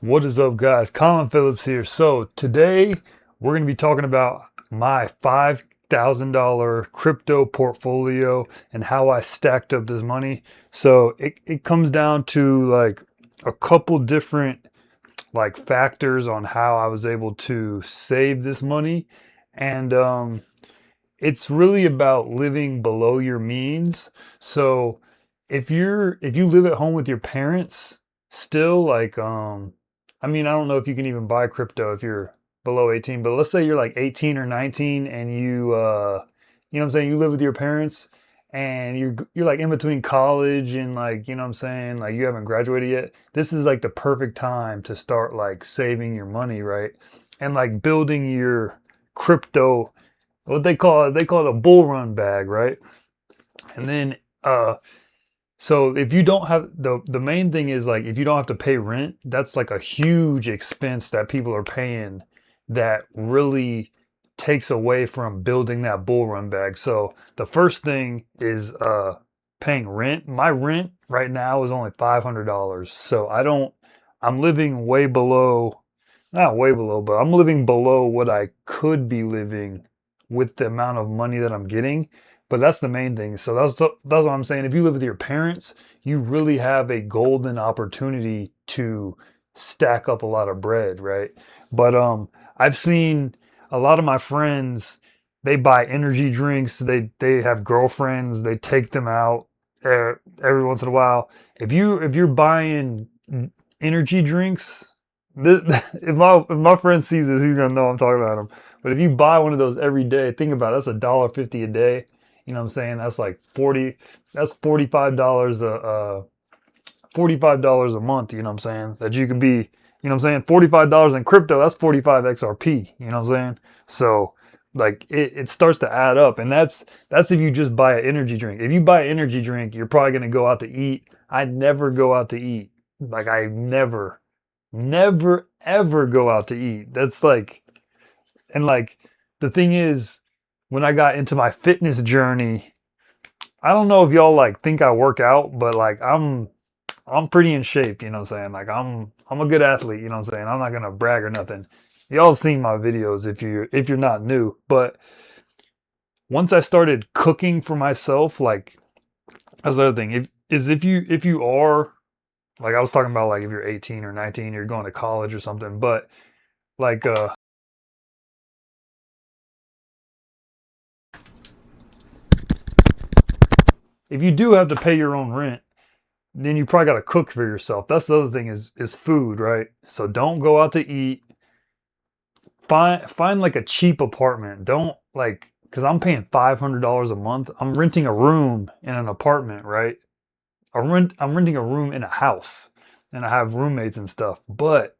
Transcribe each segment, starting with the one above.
What is up, guys? Colin Phillips here. So, today we're going to be talking about my $5,000 crypto portfolio and how I stacked up this money. So, it comes down to like a couple different factors on how I was able to save this money. And it's really about living below your means. So, if you live at home with your parents still, I mean, I don't know if you can even buy crypto if you're below 18, but let's say you're like 18 or 19 and you know what I'm saying, you live with your parents and you're like in between college and like, you know what I'm saying, like you haven't graduated yet. This is like the perfect time to start like saving your money, right? And like building your crypto, what they call it a bull run bag, right? And then uh so if you don't have the main thing is like if you don't have to pay rent, that's like a huge expense that people are paying that really takes away from building that bull run bag. So the first thing is paying rent. My rent right now is only $500. So I'm living way below, not way below, but I'm living below what I could be living with the amount of money that I'm getting. But that's the main thing. So that's what I'm saying. If you live with your parents, you really have a golden opportunity to stack up a lot of bread, right? But I've seen a lot of my friends, they buy energy drinks, they have girlfriends, they take them out every once in a while. If you're buying energy drinks, this, if my friend sees this, he's gonna know I'm talking about him. But if you buy one of those every day, think about it, that's $1.50 a day. You know what I'm saying? That's like 40, that's $45 $45 a month, you know what I'm saying? That you could be, you know what I'm saying? $45 in crypto, that's 45 XRP, you know what I'm saying? So like it starts to add up. And that's if you just buy an energy drink. If you buy an energy drink, you're probably gonna go out to eat. I never go out to eat. Like I never ever go out to eat. That's like, and like the thing is, when I got into my fitness journey, I don't know if y'all like think I work out, but like I'm pretty in shape, you know what I'm saying? Like I'm a good athlete, you know what I'm saying? I'm not gonna brag or nothing. Y'all have seen my videos if you're not new. But once I started cooking for myself, like that's the other thing. If you are, like I was talking about, like if you're 18 or 19, you're going to college or something, but like if you do have to pay your own rent, then you probably got to cook for yourself. That's the other thing is food, right? So don't go out to eat. Find like a cheap apartment. Don't like, because I'm paying $500 a month. I'm renting a room in an apartment, right? I'm renting a room in a house, and I have roommates and stuff. But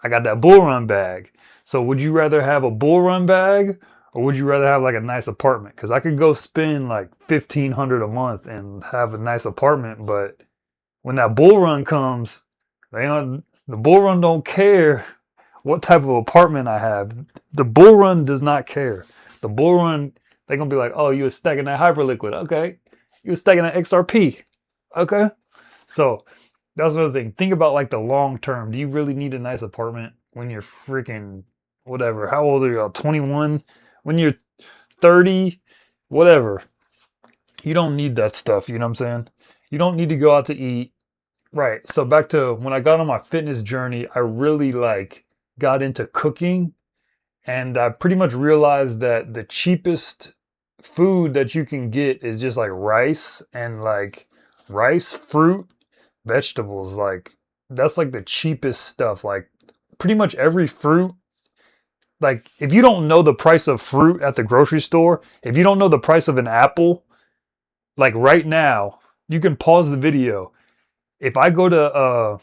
I got that bull run bag. So would you rather have a bull run bag, or would you rather have like a nice apartment? Because I could go spend like 1,500 a month and have a nice apartment, but when that bull run comes, the bull run don't care what type of apartment I have. The bull run does not care. The bull run, they're gonna be like, oh, you were stacking that hyperliquid. Okay. You were stacking that XRP. Okay. So that's another thing. Think about like the long term. Do you really need a nice apartment when you're freaking whatever? How old are you? 21? When you're 30? Whatever. You don't need that stuff. You know what I'm saying? You don't need to go out to eat. Right. So back to when I got on my fitness journey, I really like got into cooking, and I pretty much realized that the cheapest food that you can get is just like rice and like rice, fruit, vegetables. Like that's like the cheapest stuff. Like pretty much every fruit, like if you don't know the price of fruit at the grocery store, if you don't know the price of an apple, like right now, you can pause the video. If I go to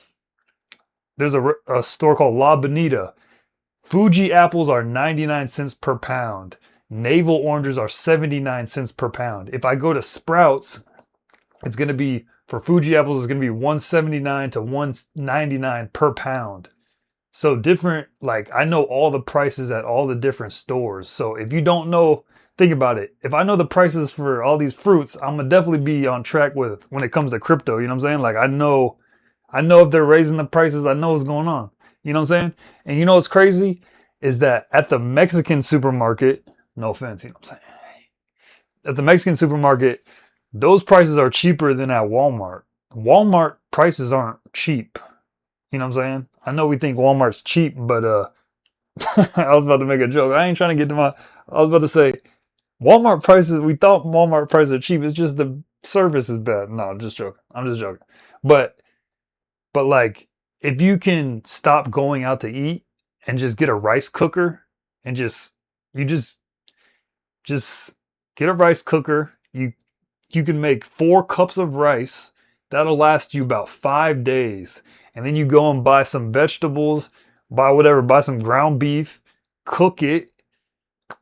there's a store called La Bonita. Fuji apples are 99 cents per pound. Navel oranges are 79 cents per pound. If I go to Sprouts, it's going to be, for Fuji apples, it's going to be 179 to 199 per pound. So different, like I know all the prices at all the different stores. So if you don't know, think about it. If I know the prices for all these fruits, I'm gonna definitely be on track with when it comes to crypto. You know what I'm saying? Like I know if they're raising the prices, I know what's going on. You know what I'm saying? And you know what's crazy is that at the Mexican supermarket, no offense, you know what I'm saying? At the Mexican supermarket, those prices are cheaper than at Walmart. Walmart prices aren't cheap. You know what I'm saying? I know we think Walmart's cheap, but I was about to make a joke. I ain't trying to get to my. I was about to say Walmart prices. We thought Walmart prices are cheap. It's just the service is bad. No, I'm just joking. I'm just joking. But like, if you can stop going out to eat and just get a rice cooker and you just get a rice cooker. You can make 4 cups of rice. That'll last you about 5 days. And then you go and buy some vegetables, buy some ground beef, cook it.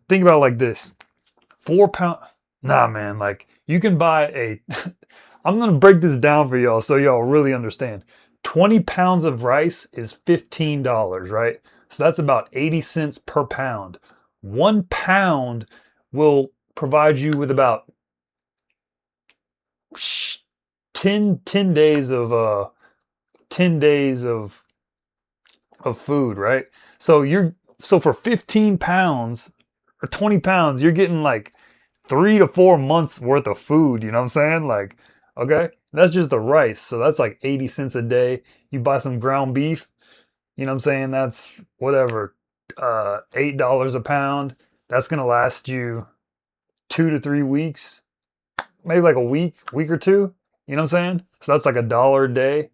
Think about it like this. 4 pound. Nah, man, like you can buy a I'm gonna break this down for y'all so y'all really understand. 20 pounds of rice is $15, right? So that's about 80 cents per pound. 1 pound will provide you with about 10 days of 10 days of food, right? So for 15 pounds or 20 pounds, you're getting like 3 to 4 months worth of food, you know what I'm saying? Like, okay, that's just the rice. So that's like 80 cents a day. You buy some ground beef, you know what I'm saying? That's whatever, $8 a pound. That's gonna last you 2 to 3 weeks, maybe like a week or two. You know what I'm saying? So that's like $1 a day.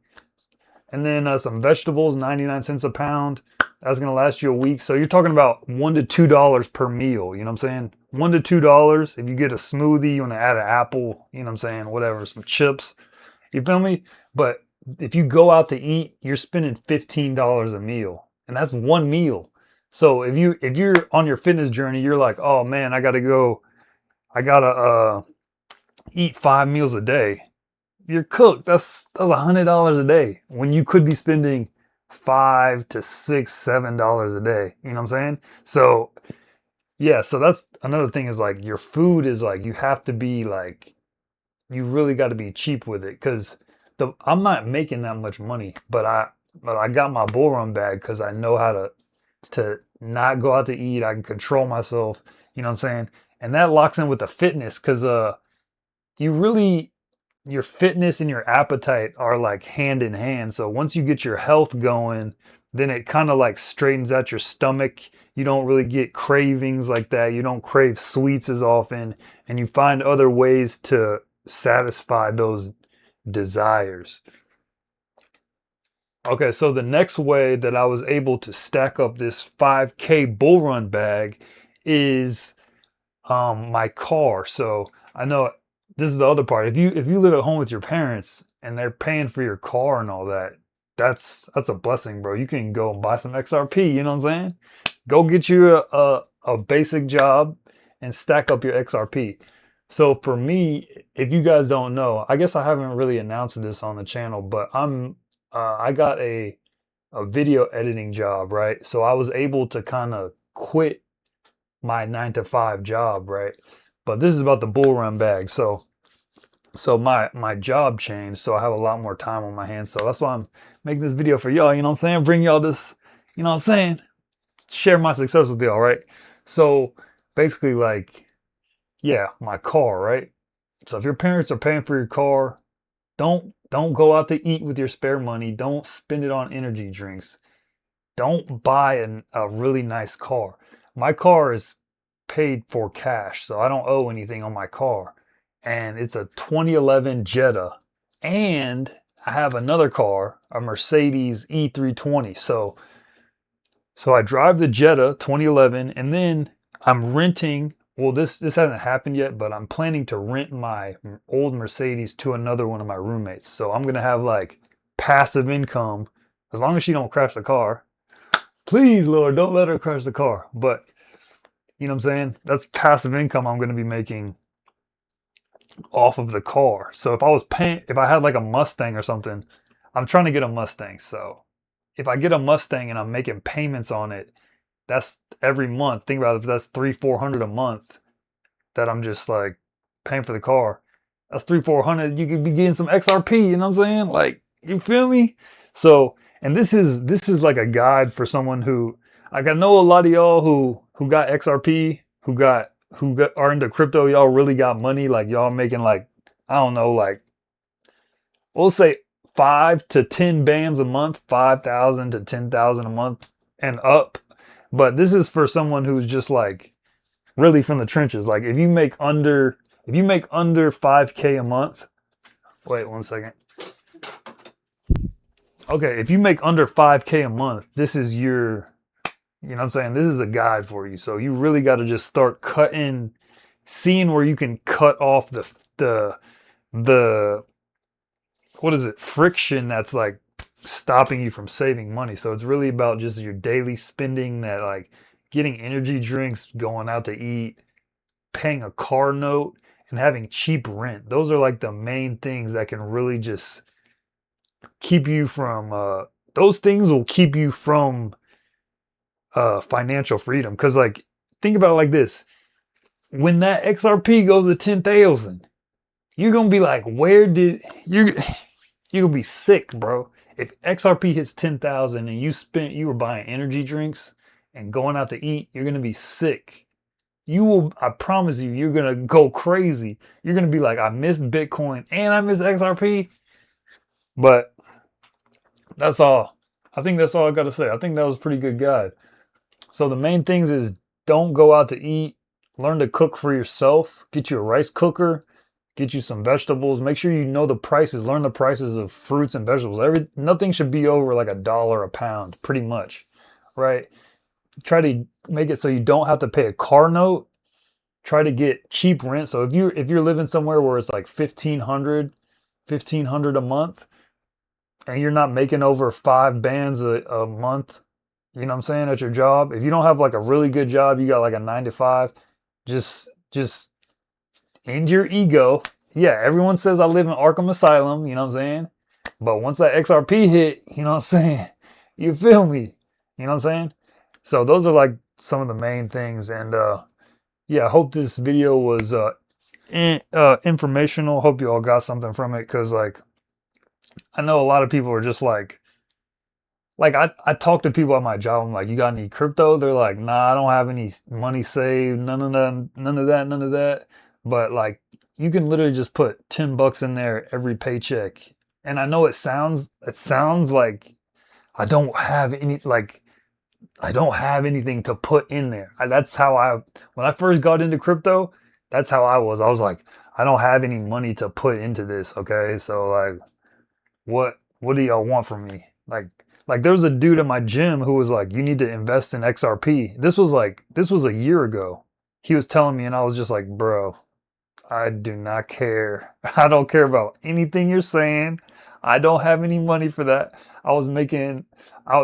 And then some vegetables, 99 cents a pound. That's gonna last you a week. So you're talking about $1 to $2 per meal. You know what I'm saying? $1 to $2. If you get a smoothie, you want to add an apple. You know what I'm saying? Whatever, some chips. You feel me? But if you go out to eat, you're spending $15 a meal, and that's one meal. So if you're on your fitness journey, you're like, oh man, I gotta eat 5 meals a day. You're cooked. That's $100 a day when you could be spending $5 to $6, $7 a day. You know what I'm saying? So yeah, so that's another thing is like your food is like you have to be like you really got to be cheap with it because the I'm not making that much money, but I got my bull run bag because I know how to not go out to eat. I can control myself. You know what I'm saying? And that locks in with the fitness because you really your fitness and your appetite are like hand in hand. So once you get your health going, then it kind of like straightens out your stomach. You don't really get cravings like that. You don't crave sweets as often, and you find other ways to satisfy those desires. Okay, so the next way that I was able to stack up this 5K bull run bag is my car. So I know this is the other part. If you live at home with your parents and they're paying for your car and all that, that's a blessing, bro. You can go and buy some XRP, you know what I'm saying? Go get you a basic job and stack up your XRP. So for me, if you guys don't know, I guess I haven't really announced this on the channel, but I got a video editing job, right? So I was able to kind of quit my 9 to 5 job, right? But this is about the bull run bag. So my job changed, so I have a lot more time on my hands. So that's why I'm making this video for y'all, you know what I'm saying? Bring y'all this, you know what I'm saying? Share my success with y'all, right? So basically like, yeah, my car, right? So if your parents are paying for your car, don't go out to eat with your spare money. Don't spend it on energy drinks. Don't buy a really nice car. My car is paid for cash, so I don't owe anything on my car. And it's a 2011 Jetta. And I have another car, a Mercedes E320. So I drive the Jetta 2011 and then I'm renting. Well, this hasn't happened yet, but I'm planning to rent my old Mercedes to another one of my roommates. So I'm gonna have like passive income as long as she don't crash the car. Please, Lord, don't let her crash the car. But you know what I'm saying? That's passive income I'm gonna be making off of the car. So if I had like a Mustang or something, I'm trying to get a Mustang. So if I get a Mustang and I'm making payments on it, that's every month. Think about it, if that's 300-400 a month that I'm just like paying for the car. That's 300-400. You could be getting some XRP, you know what I'm saying? Like, you feel me? So, And this is like a guide for someone who, like, I know a lot of y'all who got XRP, who got are into crypto. Y'all really got money. Like y'all making like, I don't know, like we'll say 5 to 10 bands a month, 5,000 to 10,000 a month and up. But this is for someone who's just like really from the trenches. Like if you make under 5K a month, wait 1 second. Okay, if you make under 5K a month, this is your, you know what I'm saying? This is a guide for you. So you really got to just start cutting, seeing where you can cut off the what is it, friction that's like stopping you from saving money. So it's really about just your daily spending, that like getting energy drinks, going out to eat, paying a car note, and having cheap rent. Those are like the main things that can really just keep you from those things will keep you from financial freedom. Because like think about it like this: when that XRP goes to 10,000, you're gonna be like, where did you're gonna be sick, bro. If XRP hits 10,000 and you were buying energy drinks and going out to eat, you're gonna be sick. You will, I promise you, you're gonna go crazy. You're gonna be like, I missed Bitcoin and I missed XRP. But that's all. I think that's all I gotta say. I think that was a pretty good guide. So the main things is, don't go out to eat. Learn to cook for yourself. Get you a rice cooker. Get you some vegetables. Make sure you know the prices. Learn the prices of fruits and vegetables. Nothing should be over like $1 a pound, pretty much, right? Try to make it so you don't have to pay a car note. Try to get cheap rent. So if you're living somewhere where it's like 1,500 a month, and you're not making over 5 bands a month, you know what I'm saying, at your job. If you don't have like a really good job, you got like a 9 to 5, just end your ego. Yeah, everyone says I live in Arkham Asylum, you know what I'm saying? But once that XRP hit, you know what I'm saying? You feel me? You know what I'm saying? So those are like some of the main things. And yeah, I hope this video was informational. Hope you all got something from it, because like I know a lot of people are just like I talk to people at my job. I'm like, you got any crypto? They're like, nah, I don't have any money saved. None of that, none of that, none of that. But like, you can literally just put $10 in there every paycheck. And I know it sounds like I don't have any, like, I don't have anything to put in there. That's how when I first got into crypto, that's how I was. I was like, I don't have any money to put into this. Okay. So like, what do y'all want from me? Like there was a dude at my gym who was like, you need to invest in XRP. This was a year ago. He was telling me, and I was just like, bro, I do not care. I don't care about anything you're saying. I don't have any money for that. I was making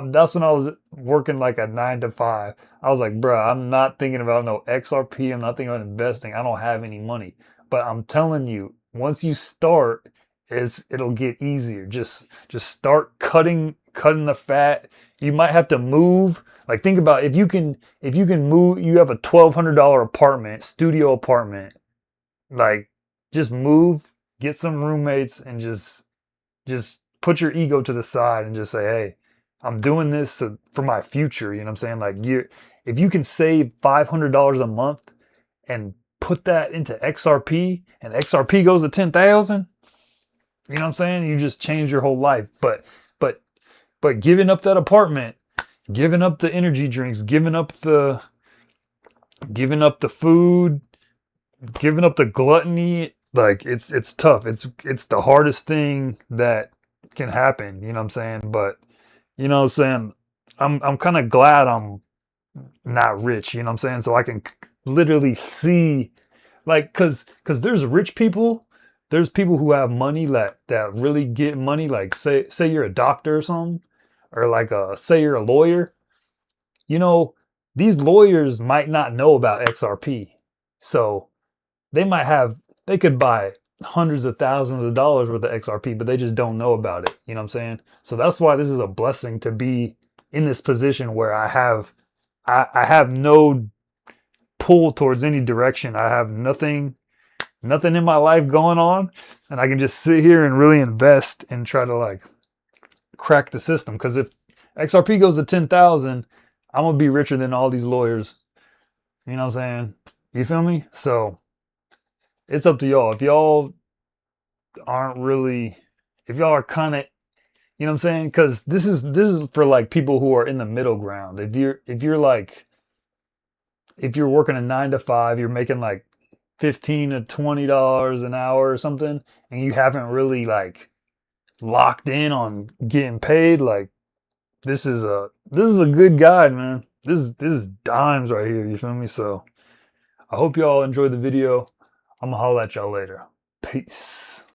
that's when I was working like a 9 to 5. I was like, bro, I'm not thinking about no XRP. I'm not thinking about investing. I don't have any money. But I'm telling you, once you start, it'll get easier. Just start cutting the fat. You might have to move. Like think about, if you can move, you have a $1,200 apartment, studio apartment. Like just move, get some roommates, and just put your ego to the side and just say, hey, I'm doing this for my future. You know what I'm saying? Like if you can save $500 a month and put that into XRP, and XRP goes to 10,000, you know what I'm saying? You just change your whole life. But giving up that apartment, giving up the energy drinks, giving up the food, giving up the gluttony, like it's tough. It's the hardest thing that can happen, you know what I'm saying? But you know what I'm saying? I'm kind of glad I'm not rich, you know what I'm saying? So I can literally see, like, cause there's rich people, there's people who have money that really get money, like say you're a doctor or something, or like say you're a lawyer. You know, these lawyers might not know about XRP. So they could buy hundreds of thousands of dollars worth of XRP, but they just don't know about it. You know what I'm saying? So that's why this is a blessing to be in this position where I have no pull towards any direction. I have nothing in my life going on, and I can just sit here and really invest and try to like crack the system. Because if XRP goes to 10,000, I'm gonna be richer than all these lawyers. You know what I'm saying? You feel me? So it's up to y'all. If y'all aren't really, if y'all are kind of, you know what I'm saying? Because this is for like people who are in the middle ground. If you're like, if you're working a 9 to 5, you're making like $15 to $20 an hour or something, and you haven't really like locked in on getting paid, like this is a good guide, man. This is dimes right here, you feel me? So I hope y'all enjoyed the video. I'm gonna holler at y'all later. Peace.